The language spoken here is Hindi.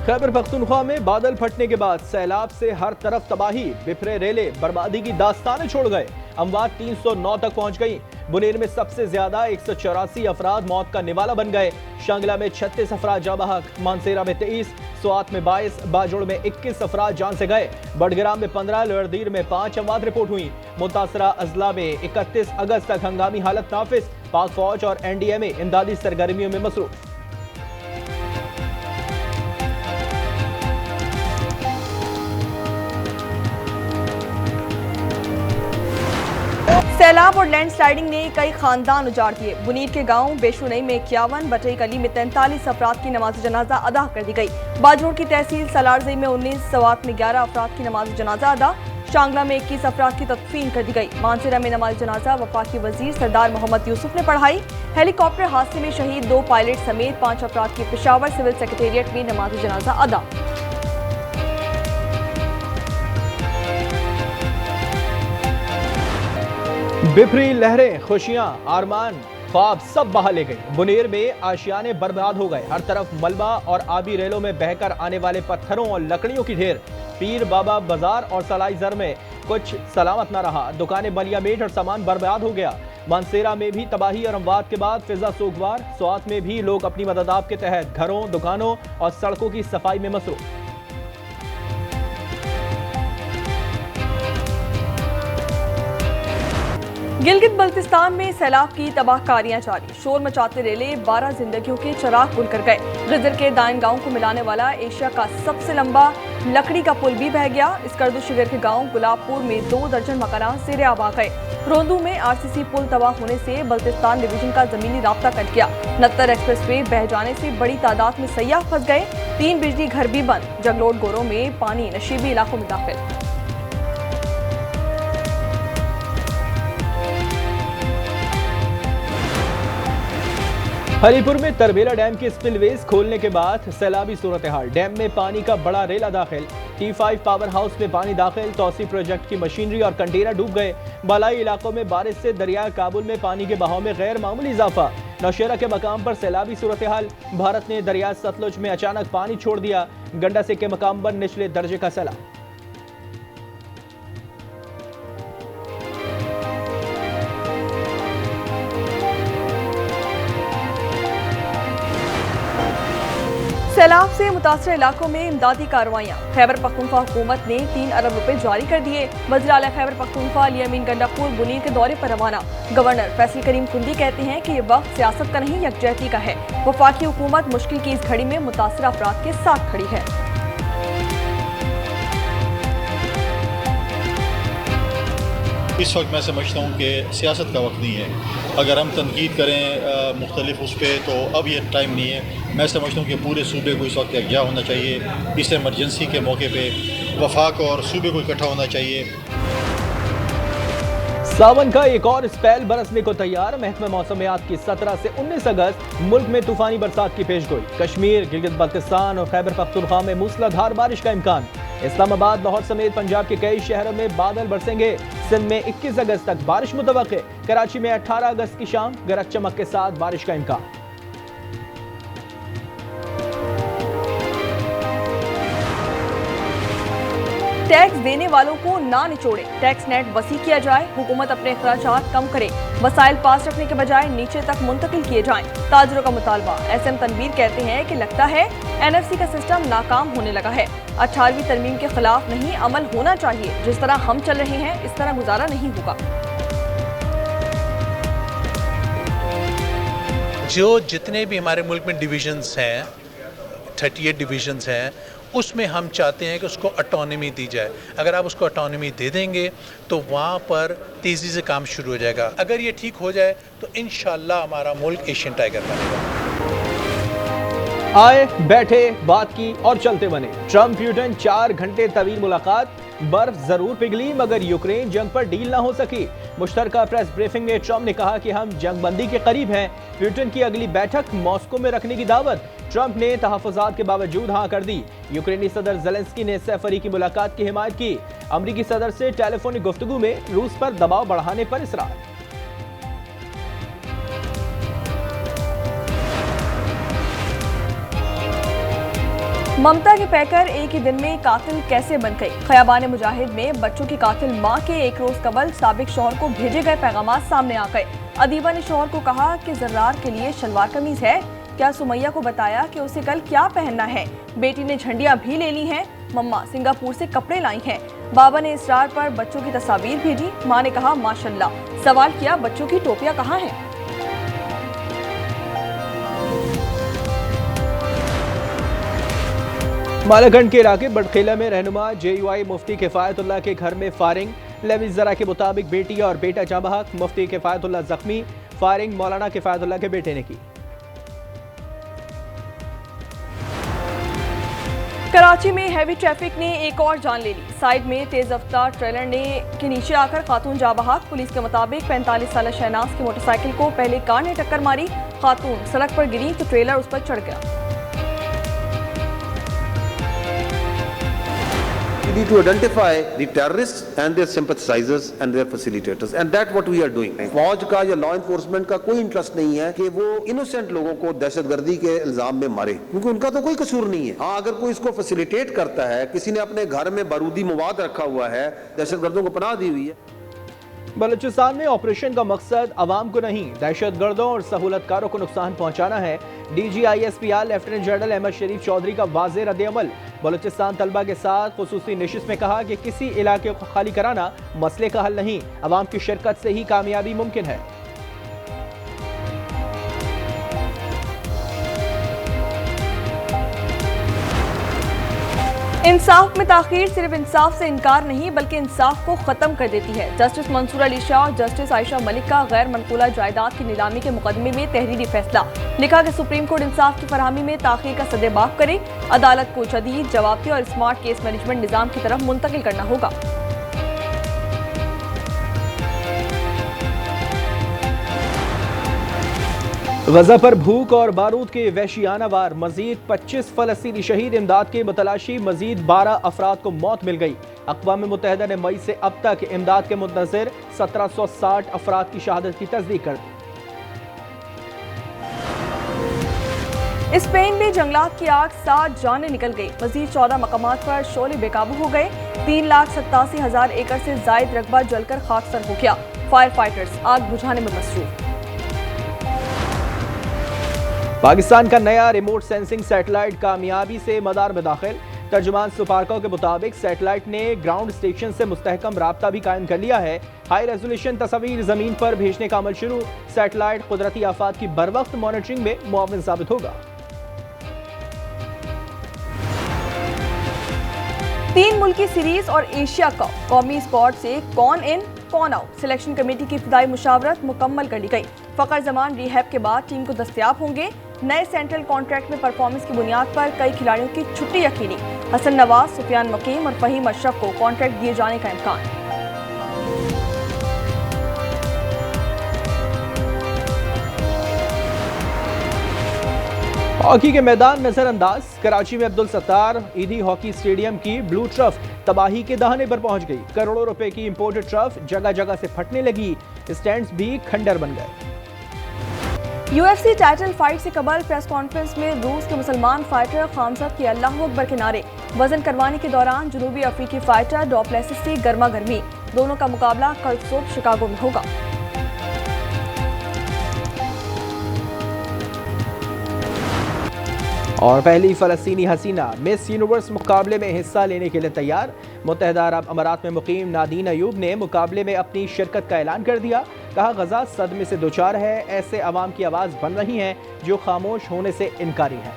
खैबर पख्तूनख्वा में बादल फटने के बाद सैलाब से हर तरफ तबाही, बिफरे रेले बर्बादी की दास्तानें छोड़ गए। अमवात 309 तक पहुंच गई। बुनेर में सबसे ज्यादा 184 अफराद मौत का निवाला बन गए। शांगला में 36 अफराद जाँ बहक, मानसेरा में 23, स्वात में 22, बाजोड़ में 21 अफराद जान से गए। बडग्राम में 15, लड़दीर में 5 अमवात रिपोर्ट हुई। मुतासरा अजला में 31 अगस्त तक हंगामी हालत नाफिज। पाक फौज और NDMA इमदादी सरगर्मियों में मसरूफ। सैलाब और लैंडस्लाइडिंग ने कई खानदान उजाड़ दिए। बुनीर के गांव बेशुनई में 51, बटई कली में 43 अफराद की नमाज जनाजा अदा कर दी गई। बाजोड़ की तहसील सलारजई में 19, सवात में 11 अफराद की नमाज जनाजा अदा। शांगला में 21 अफराद की तदफीन कर दी गई। मानसेरा में नमाज जनाजा वफाकी वजीर सरदार मोहम्मद यूसुफ ने पढ़ाई। हेलीकॉप्टर हादसे में शहीद 2 पायलट समेत 5 अफराद की पेशावर सिविल सेक्रेटेरिएट में नमाज जनाजा अदा। बिफरी लहरें, खुशियां, आरमान, ख्वाब सब बहा ले गई। बुनेर में आशियाने बर्बाद हो गए। हर तरफ मलबा और आबी रेलों में बहकर आने वाले पत्थरों और लकड़ियों की ढेर। पीर बाबा बाजार और सलाई जर में कुछ सलामत न रहा। दुकानें बलिया मेट और सामान बर्बाद हो गया। मानसेरा में भी तबाही और अमवात के बाद फिजा सोगवार। स्वात में भी लोग अपनी मददाब के तहत घरों, दुकानों और सड़कों की सफाई में मसरूफ। गिलगित बल्तिस्तान में सैलाब की तबाहकारियां जारी। शोर मचाते रेले 12 जिंदगियों के चिराग बुन कर गए। गिजर के दाइन गांव को मिलाने वाला एशिया का सबसे लंबा लकड़ी का पुल भी बह गया। इस कर्दू शिविर के गांव गुलाबपुर में 2 दर्जन मकानात ज़ेरे आब आ गए। रोंदू में RCC पुल तबाह होने से बल्तिस्तान डिवीजन का जमीनी राब्ता कट गया। नत्तर एक्सप्रेसवे बह जाने से बड़ी तादाद में सयाह फंस गए। 3 बिजली घर भी बंद। जगलोट गोरों में पानी नशीबी इलाकों में दाखिल। हरीपुर में तरबेला डैम के स्पिलवेज खोलने के बाद सैलाबी सूरत हाल। डैम में पानी का बड़ा रेला दाखिल। T5 पावर हाउस में पानी दाखिल। तौसी प्रोजेक्ट की मशीनरी और कंटेनर डूब गए। बालाई इलाकों में बारिश से दरिया काबुल में पानी के बहाव में गैर मामूली इजाफा। नौशेरा के मकाम पर सैलाबी सूरत हाल। भारत ने दरिया सतलुज में अचानक पानी छोड़ दिया। गंडा से के मकाम पर निचले दर्जे का सैलाब। सैलाब से मुतासर इलाकों में इमदादी कार्रवाइयाँ। खैबर पख्तूनख्वा हुकूमत ने 3 अरब रुपए जारी कर दिए। वज़ीर आला खैबर पख्तूनख्वा अली अमीन गंडापुर बुनीर के दौरे पर रवाना। गवर्नर फैसल करीम कुंदी कहते हैं कि ये वक्त सियासत का नहीं, यकजहती का है। वफाकी हुकूमत मुश्किल की इस घड़ी में मुतासर अफराद के साथ खड़ी है। इस वक्त मैं समझता हूँ कि सियासत का वक्त नहीं है। अगर हम तनकीद करें मुख्तलिफ उस पर, तो अब ये टाइम नहीं है। मैं समझता हूँ कि पूरे सूबे को इस वक्त यकजा होना चाहिए। इस एमरजेंसी के मौके पे वफाक और सूबे को इकट्ठा होना चाहिए। सावन का एक और स्पेल बरसने को तैयार। महकमा मौसमियात की 17 से 19 अगस्त मुल्क में तूफानी बरसात की पेशगोई। कश्मीर, गिलगित बल्तिस्तान और खैबर पख्तूनख्वा में मूसलाधार बारिश का इम्कान। इस्लामाबाद, लाहौर समेत पंजाब के कई शहरों में बादल बरसेंगे। सिंध में 21 अगस्त तक बारिश मुतवक्के। कराची में 18 अगस्त की शाम गरज चमक के साथ बारिश का इम्कान। टैक्स देने वालों को ना निचोड़े। टैक्स नेट वसी किया जाए। हुकूमत अपने अखराजात कम करे। वसाइल पास रखने के बजाय नीचे तक मुंतकिल किए जाएं। ताजरों का मुतालबा। SM तनवीर कहते हैं कि लगता है NFC का सिस्टम नाकाम होने लगा है। 18वीं तरमीम के खिलाफ नहीं, अमल होना चाहिए। जिस तरह हम चल रहे हैं इस तरह गुजारा नहीं होगा। जो जितने भी हमारे मुल्क में डिविजन्स हैं, 38 डिविजन्स हैं, उसमें हम चाहते हैं कि उसको ऑटोनॉमी दी जाए। अगर आप उसको ऑटोनॉमी दे देंगे तो वहाँ पर तेज़ी से काम शुरू हो जाएगा। अगर ये ठीक हो जाए तो इंशाल्लाह हमारा मुल्क एशियन टाइगर बनेगा। आए, बैठे, बात की और चलते बने। ट्रंप प्यूटन 4 घंटे तवील मुलाकात। बर्फ जरूर पिघली मगर यूक्रेन जंग पर डील ना हो सकी। मुश्तरका प्रेस ब्रीफिंग में ट्रंप ने कहा कि हम जंगबंदी के करीब हैं। प्यूटन की अगली बैठक मॉस्को में रखने की दावत। ट्रंप ने तहफ़्फ़ुज़ात के बावजूद हाँ कर दी। यूक्रेनी सदर ज़ेलेंस्की ने सैफ अली की मुलाकात की हिमायत की। अमरीकी सदर से टेलीफोनिक गुफ्तगू में रूस पर दबाव बढ़ाने पर इसरार। ममता के पैकर एक ही दिन में कातिल कैसे बन गई। खयाबान मुजाहिद में बच्चों की कातिल मां के एक रोज कबल साबिक शौहर को भेजे गए पैगाम सामने आ गए। अदीबा ने शौहर को कहा कि जर्रार के लिए शलवार कमीज है। क्या सुमैया को बताया कि उसे कल क्या पहनना है। बेटी ने झंडियां भी ले ली हैं। मम्मा सिंगापुर से कपड़े लाई हैं। बाबा ने इसरार पर बच्चों की तस्वीर भेजी। मां ने कहा माशाल्लाह। सवाल किया बच्चों की टोपियां कहाँ हैं। मालागंज के इलाके बड़खेला में रहनुमा JUI मुफ्ती किफायतुल्लाह के घर में फायरिंग। लेवी जरा के मुताबिक बेटी और बेटा जाँ बहक। मुफ्ती किफायतुल्लाह जख्मी। फायरिंग मौलाना किफायतुल्लाह के बेटे ने की। कराची में हैवी ट्रैफिक ने एक और जान ले ली। साइड में तेज रफ्तार ट्रेलर के नीचे आकर खातून जाँ बहक। पुलिस के मुताबिक 45 साल शहनाज की मोटरसाइकिल को पहले कार ने टक्कर मारी। खातून सड़क पर गिरी तो ट्रेलर उस पर चढ़ गया। We need to identify the terrorists and their sympathizers and their facilitators, and that's what we are doing. फौज का या लॉ एनफोर्समेंट का कोई इंटरेस्ट नहीं है कि वो इनोसेंट लोगों को दहशतगर्दी के इल्जाम में मारे, क्योंकि उनका तो कोई कसूर नहीं है। हाँ, अगर कोई इसको फैसिलिटेट करता है, किसी ने अपने घर में बारूदी मवाद रखा हुआ है, दहशतगर्दों को पनाह दी हुई है। बलूचिस्तान में ऑपरेशन का मकसद आवाम को नहीं, दहशतगर्दों और सहूलतकारों को नुकसान पहुंचाना है। DGISPR लेफ्टिनेंट जनरल अहमद शरीफ चौधरी का वाज़े रद्द-ए-अमल। बलूचिस्तान तलबा के साथ खुसूसी नशिस्त में कहा कि किसी इलाके को खाली कराना मसले का हल नहीं, अवाम की शिरकत से ही कामयाबी मुमकिन है। इंसाफ में ताखीर सिर्फ इंसाफ से इनकार नहीं बल्कि इंसाफ को खत्म कर देती है। जस्टिस मंसूर अली शाह और जस्टिस आयशा मलिक का गैर मनकूला जायदाद की नीलामी के मुकदमे में तहरीरी फैसला। लिखा कि सुप्रीम कोर्ट इंसाफ की फरहमी में ताखीर का सदेबाप करे। अदालत को जदीद, जवाबदेह और स्मार्ट केस मैनेजमेंट निज़ाम की तरफ मुंतकिल करना होगा। गजा पर भूख और बारूद के वहशियाना वार। मजीद 25 फलस्तीनी शहीद। इमदाद के मुतलाशी मजीद 12 अफराद को मौत मिल गई। अक़वाम मुत्तहिदा ने मई से अब तक इमदाद के मुंतज़िर 1760 अफराद की शहादत की तस्दीक कर दी। स्पेन में जंगलात की आग 7 जानें निकल गई। मजीद 14 मकामात पर शोले बेकाबू हो गए। 3,87,000 एकड़ से जायद रकबा जलकर खाकसर हो गया। फायर फाइटर्स आग बुझाने में मसरूफ। पाकिस्तान का नया रिमोट सेंसिंग सैटेलाइट कामयाबी से मदार में दाखिल। तर्जुमान सुपारको के मुताबिक सैटेलाइट ने ग्राउंड स्टेशन से मुस्तहकम राब्ता भी कायम कर लिया है। हाई रेजोल्यूशन तस्वीर जमीन पर भेजने का अमल शुरू। सैटेलाइट कुदरती आफात की बरवक्त मॉनिटरिंग में मुआविन साबित होगा। 3 मुल्की सीरीज और एशिया कप कौमी स्क्वाड से कौन इन कौन आउट। सिलेक्शन कमेटी की इब्तिदाई मुशावरत मुकम्मल कर ली गई। फखर जमान रिहैब के बाद टीम को दस्तयाब होंगे। नए सेंट्रल कॉन्ट्रैक्ट में परफॉर्मेंस की बुनियाद पर कई खिलाड़ियों की छुट्टी यकीनी। हसन नवाज, सुफियान मकीम और फहीम अशरफ को कॉन्ट्रैक्ट दिए जाने का इम्कान। हॉकी के मैदान नजरअंदाज। कराची में अब्दुल सत्तार ईदी हॉकी स्टेडियम की ब्लू ट्रफ तबाही के दहाने पर पहुंच गई। करोड़ों रुपए की इंपोर्टेड ट्रफ जगह जगह से फटने लगी। स्टैंड्स भी खंडर बन गए। UFC टाइटल फाइट से कबल प्रेस कॉन्फ्रेंस में रूस के मुसलमान फाइटर खामज़द के अल्लाह अकबर के नारे। वजन करवाने के दौरान जनूबी अफ्रीकी फाइटर डुप्लेसिस से गर्मा गर्मी। दोनों का मुकाबला कल सुबह शिकागो में होगा। और पहली फलस्तीनी हसीना मिस यूनिवर्स मुकाबले में हिस्सा लेने के लिए तैयार। मुत्तहिदा अरब अमारात में मुकीम नादीन अयूब ने मुकाबले में अपनी शिरकत का ऐलान कर दिया। कहा गजा सदमे से दोचार है। ऐसे अवाम की आवाज़ बन रही हैं जो खामोश होने से इनकारी हैं।